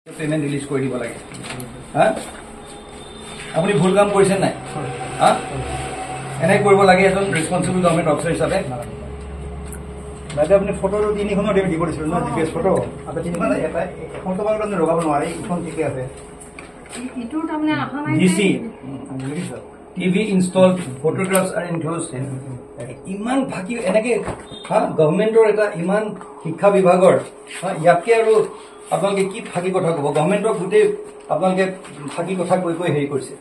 Payment release করে দিব লাগে হ্যাঁ আপনি ভুল কাম করেছেন নাই হ্যাঁ এনে করব লাগে এজন রেসপন্সিবল গভর্নমেন্ট অফিসার হিসাবে বাইদেউ আপনি ফটো তিনিখনো দিব দিছিল না জিপিএস ফটো আপনি তিনিখন এটা এখন তো বাগলে লগাব নোৱাৰে ইখন ঠিকে আছে ইটো তাৰমানে আহা নাই DC TV install photographs R ইনক্লুজ ইমান ফাঁকি এনেকে হ্যাঁ গভৰ্নমেন্টৰ এটা ইমান শিক্ষা বিভাগৰ ইয়াতকে আৰু আপোনালোকে কি ফাঁকি কথা ক'ব গভৰ্নমেন্টক গোটেই আপোনালোকে ফাঁকি কথা কৈ কৈ হেৰি কৰিছে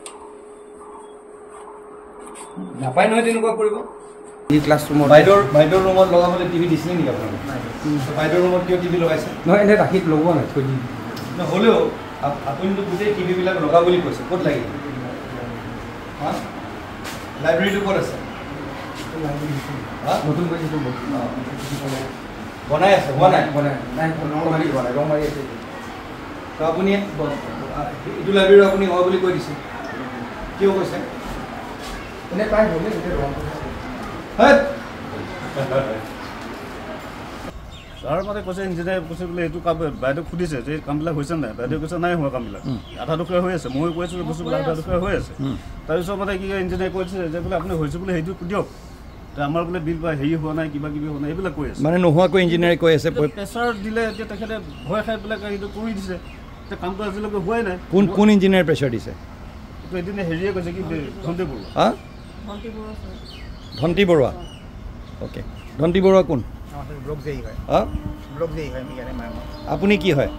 নাপায় নহয় তেনেকুৱা কৰিব ক্লাছৰুমত বাইদেউৰ ৰুমত লগাবলৈ টিভি দিছিলে নেকি আপোনালোকে বাইদেউৰ ৰুমত কিয় টিভি লগাইছে নহয় এনে ৰাখিত লগোৱা নাই থৈ দি নহ'লেও আপুনিতো গোটেই টিভিবিলাক লগা বুলি কৈছে ক'ত লাগিল লাইব্ৰেৰীটো ক'ত আছে নতুন কৰি বনাই আছে হোৱা নাই ৰং মাৰি আছে তো আপুনি এইটো লাইব্ৰেৰী আপুনি হোৱা বুলি কৈ দিছে কিয় কৈছে এনে প্ৰায় হ'লে গোটেই ৰং ছাৰ মানে কৈছে ইঞ্জিনিয়াৰ কৈছে বোলে এইটো কাম বাইদেউ সুধিছে যে কামবিলাক হৈছে নাই বাইদেউ কৈছে নাই হোৱা কামবিলাক আধা দুখীয়া হৈ আছে ময়ো কৈছোঁ যে বস্তুবিলাক আধা দুখীয়া হৈ আছে তাৰপিছত মানে কি ইঞ্জিনিয়াৰ কৈছে যে বোলে আপুনি হৈছে বোলে সেইটো দিয়ক আমাৰ বোলে বিল বা হেৰি হোৱা নাই কিবা কিবি হোৱা নাই এইবিলাক কৈ আছে মানে নোহোৱাকৈ ইঞ্জিনিয়াৰে কৈ আছে প্ৰেছাৰ দিলে এতিয়া তেখেতে ভয় খাই পেলাই সেইটো কৰি দিছে এতিয়া কামটো আজিলৈকে হোৱাই নাই কোন ইঞ্জিনিয়াৰ প্ৰেছাৰ দিছে এইটো এদিনে হেৰিয়ে কৈছে কি ধন্তে বৰুৱা ধন্তি বৰুৱা অ'কে ধন্তি বৰুৱা কোন আপুনি কি হয়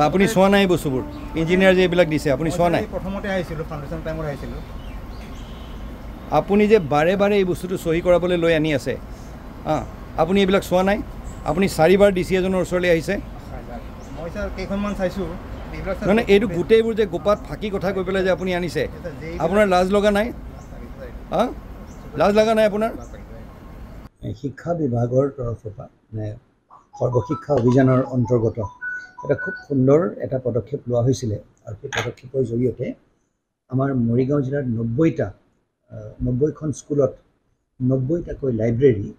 আপুনি চোৱা নাই বস্তুবোৰ ইঞ্জিনিয়াৰ যে এইবিলাক দিছে আপুনি চোৱা নাই প্ৰথমতে আহিছিলোঁ ফাউণ্ডেশ্যন টাইমত আহিছিলোঁ আপুনি যে বাৰে বাৰে এই বস্তুটো চহী কৰাবলৈ লৈ আনি আছে আপুনি এইবিলাক চোৱা নাই আপুনি 4বাৰ ডিচি এজনৰ ওচৰলৈ আহিছে মই ছাৰ কেইখনমান চাইছোঁ মানে এইটো গোটেইবোৰ যে গোপাত ফাঁকি কথা কৈ পেলাই যে আপুনি আনিছে আপোনাৰ লাজ লগা নাই লাজ লগা নাই আপোনাৰ শিক্ষা বিভাগৰ তৰফৰ পৰা মানে সৰ্বশিক্ষা অভিযানৰ অন্তৰ্গত এটা খুব সুন্দৰ এটা পদক্ষেপ লোৱা হৈছিলে আৰু সেই পদক্ষেপৰ জৰিয়তে আমাৰ মৰিগাঁও জিলাৰ 90খন স্কুলত 90টাকৈ লাইব্ৰেৰী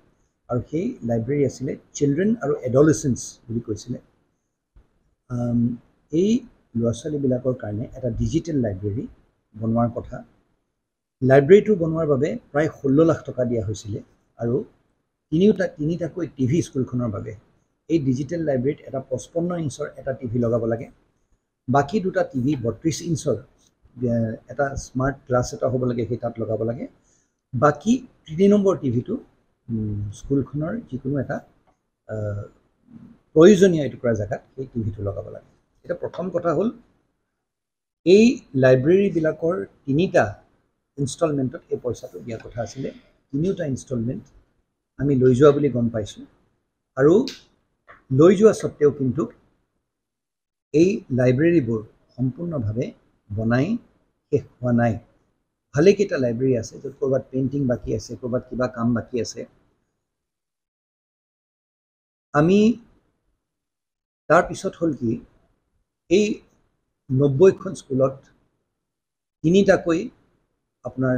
আৰু সেই লাইব্ৰেৰী আছিলে চিলড্ৰেন আৰু এডলেচেন্স বুলি কৈছিলে এই ল'ৰা ছোৱালীবিলাকৰ কাৰণে এটা ডিজিটেল লাইব্ৰেৰী বনোৱাৰ কথা লাইব্ৰেৰীটো বনোৱাৰ বাবে প্ৰায় 16 লাখ টকা দিয়া হৈছিলে আৰু তিনিটাকৈ টিভি স্কুলখনৰ বাবে এই ডিজিটেল লাইব্ৰেৰীত এটা 55 ইঞ্চৰ এটা টিভি লগাব লাগে বাকী দুটা টিভি 32 ইঞ্চৰ এটা স্মাৰ্ট ক্লাছ এটা হ'ব লাগে সেই তাত লগাব লাগে বাকী 3 নম্বৰ টিভিটো স্কুলখনৰ যিকোনো এটা প্ৰয়োজনীয় এটুকুৰা জেগাত সেই টিভিটো লগাব লাগে এটা প্ৰথম কথা হ'ল এই লাইব্ৰেৰীবিলাকৰ 3টা ইনষ্টলমেণ্টত এই পইচাটো দিয়া কথা আছিলে 3টা ইনষ্টলমেণ্ট আমি লৈ যোৱা বুলি গম পাইছোঁ আৰু লৈ যোৱা সত্ত্বেও কিন্তু এই লাইব্ৰেৰীবোৰ সম্পূৰ্ণভাৱে বনাই শেষ হোৱা নাই ভালেকেইটা লাইব্ৰেৰী আছে য'ত ক'ৰবাত পেইণ্টিং বাকী আছে ক'ৰবাত কিবা কাম বাকী আছে আমি তাৰপিছত হ'ল কি এই 90খন স্কুলত 3টাকৈ আপোনাৰ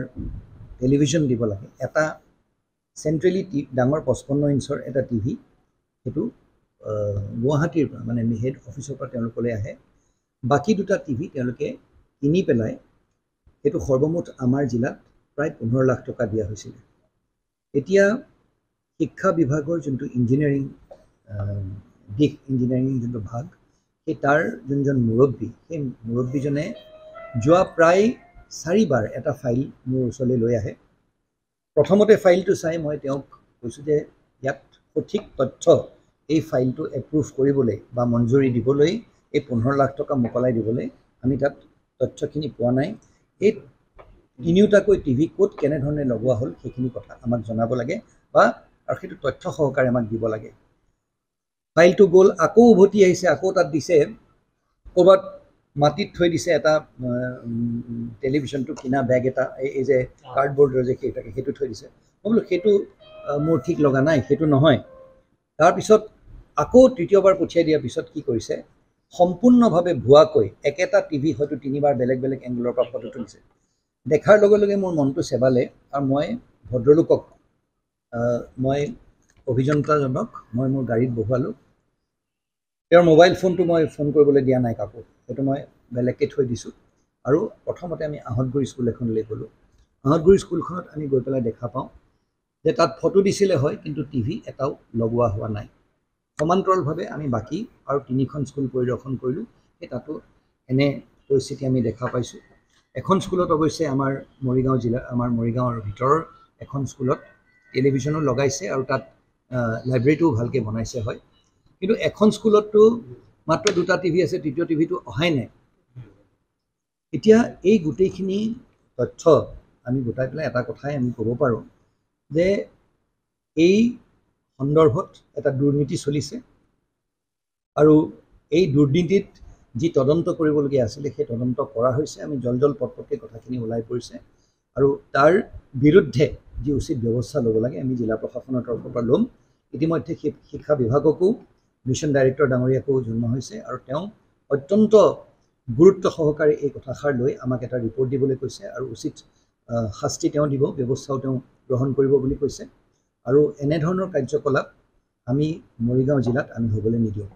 টেলিভিশ্যন দিব লাগে এটা চেণ্ট্ৰেলি ডাঙৰ 55 ইঞ্চৰ এটা টিভি সেইটো গুৱাহাটীৰ পৰা মানে হেড অফিচৰ পৰা তেওঁলোকলৈ আহে বাকী দুটা টিভি তেওঁলোকে কিনি পেলাই সেইটো সৰ্বমুঠ আমাৰ জিলাত প্ৰায় 15 লাখ টকা দিয়া হৈছিলে এতিয়া শিক্ষা বিভাগৰ যোনটো ইঞ্জিনিয়াৰিং দিশ ইঞ্জিনিয়াৰিং যোনটো ভাগ সেই তাৰ যোনজন মুৰব্বী সেই মুৰব্বীজনে যোৱা প্ৰায় 4বাৰ এটা ফাইল মোৰ ওচৰলৈ লৈ আহে প্ৰথমতে ফাইলটো চাই মই তেওঁক কৈছোঁ যে ইয়াত সঠিক তথ্য এই ফাইলটো এপ্ৰুভ কৰিবলৈ বা মঞ্জুৰি দিবলৈ এই 15 লাখ টকা মোকলাই দিবলৈ আমি তাত তথ্যখিনি পোৱা নাই এই 3টাকৈ টিভি ক'ত কেনেধৰণে লগোৱা হ'ল সেইখিনি কথা আমাক জনাব লাগে বা আৰু সেইটো তথ্য সহকাৰে আমাক দিব লাগে ফাইলটো গ'ল আকৌ উভতি আহিছে আকৌ তাত দিছে ক'ৰবাত মাটিত থৈ দিছে এটা টেলিভিশ্যনটো কিনা বেগ এটা এই যে কাৰ্ডবৰ্ডৰ যে সেইটো থৈ দিছে মই বোলো সেইটো মোৰ ঠিক লগা নাই সেইটো নহয় তাৰপিছত আকৌ তৃতীয়বাৰ পঠিয়াই দিয়াৰ পিছত কি কৰিছে সম্পূৰ্ণভাৱে ভুৱাকৈ একেটা টিভি হয়তো 3বাৰ বেলেগ বেলেগ এংগুলৰ পৰা ফটো তুলিছে দেখাৰ লগে লগে মোৰ মনটো চেবালে আৰু মই ভদ্ৰলোকক মই অভিযন্তাজনক মই মোৰ গাড়ীত বহুৱালোঁ তেওঁৰ মোবাইল ফোনটো মই ফোন কৰিবলৈ দিয়া নাই কাকো, সেইটো মই বেলেগকৈ থৈ দিছোঁ। আৰু প্ৰথমতে আমি আহঁতগুৰি স্কুল এখনলৈ গ'লোঁ। আহঁতগুৰি স্কুলখনত আমি গৈ পেলাই দেখা পাওঁ যে তাত ফটো দিছিলে হয়, কিন্তু টিভি এটাও লগোৱা হোৱা নাই। সমান্তৰালভাৱে আমি বাকী আৰু 3খন স্কুল পৰিদৰ্শন কৰিলোঁ, সেই তাতো এনে পৰিস্থিতি আমি দেখা পাইছোঁ। এখন স্কুলত অৱশ্যে আমাৰ মৰিগাঁৱৰ ভিতৰৰ এখন স্কুলত টেলিভিশ্যনো লগাইছে আৰু তাত লাইব্ৰেৰীটোও ভালকৈ বনাইছে হয়, কিন্তু এখন স্কুলততো মাত্ৰ 2টা টিভি আছে, তৃতীয় টিভিটো অহাই নাই। এতিয়া এই গোটেইখিনি তথ্য আমি গোটাই পেলাই এটা কথাই আমি ক'ব পাৰোঁ যে এই সন্দৰ্ভত এটা দুৰ্নীতি চলিছে আৰু এই দুৰ্নীতিত যি তদন্ত কৰিবলগীয়া আছিলে সেই তদন্ত কৰা হৈছে। আমি জল পটপটকৈ কথাখিনি ওলাই পৰিছে আৰু তাৰ বিৰুদ্ধে যি উচিত ব্যৱস্থা ল'ব লাগে আমি জিলা প্ৰশাসনৰ তৰফৰ পৰা ল'ম। ইতিমধ্যে শিক্ষা বিভাগকো মিছন ডাইৰেক্টৰ ডাঙৰীয়াকো জনোৱা হৈছে আৰু তেওঁ অত্যন্ত গুৰুত্ব সহকাৰে এই কথাষাৰ লৈ আমাক এটা ৰিপৰ্ট দিবলৈ কৈছে আৰু উচিত শাস্তি তেওঁ দিব, ব্যৱস্থাও তেওঁ গ্ৰহণ কৰিব বুলি কৈছে। আৰু এনেধৰণৰ কাৰ্যকলাপ আমি মৰিগাঁও জিলাত আমি হ'বলৈ নিদিওঁ।